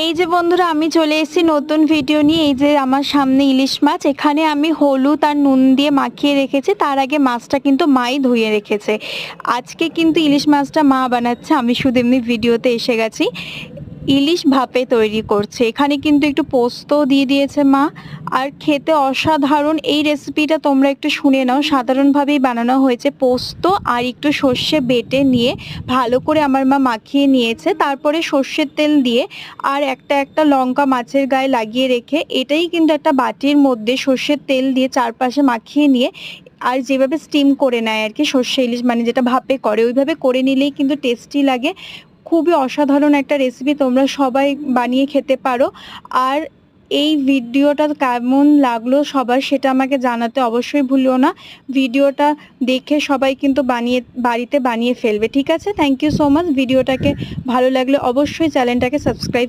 এই যে বন্ধুরা আমি চলে এসেছি নতুন ভিডিও নিয়ে। এই যে আমার সামনে ইলিশ মাছ, এখানে আমি হলুদ আর নুন দিয়ে মাখিয়ে রেখেছি। তার আগে মাছটা কিন্তু মাই ধুয়ে রেখেছে। আজকে কিন্তু ইলিশ মাছটা মা বানাচ্ছে, আমি শুধু এমনি ভিডিওতে এসে গেছি। ইলিশ ভাপে তৈরি করছে, এখানে কিন্তু একটু পোস্ত দিয়ে দিয়েছে মা, আর খেতে অসাধারণ। এই রেসিপিটা তোমরা একটু শুনে নাও, সাধারণভাবেই বানানো হয়েছে। পোস্ত আর একটু সর্ষে বেটে নিয়ে ভালো করে আমার মা মাখিয়ে নিয়েছে, তারপরে সর্ষের তেল দিয়ে আর একটা একটা লঙ্কা মাছের গায়ে লাগিয়ে রেখে, এটাই কিন্তু একটা বাটির মধ্যে সর্ষের তেল দিয়ে চারপাশে মাখিয়ে নিয়ে আর যেভাবে স্টিম করে নেয় আর কি, সর্ষে ইলিশ মানে যেটা ভাপে করে, ওইভাবে করে নিলেই কিন্তু টেস্টি লাগে। খুবই অসাধারণ একটা রেসিপি, তোমরা সবাই বানিয়ে খেতে পারো। আর এই ভিডিওটা কেমন লাগলো সবার সেটা আমাকে জানাতে অবশ্যই ভুলিও না। ভিডিওটা দেখে সবাই কিন্তু বাড়িতে বানিয়ে ফেলবে, ঠিক আছে? Thank you so much. ভিডিওটাকে ভালো লাগলে অবশ্যই চ্যানেলটাকে সাবস্ক্রাইব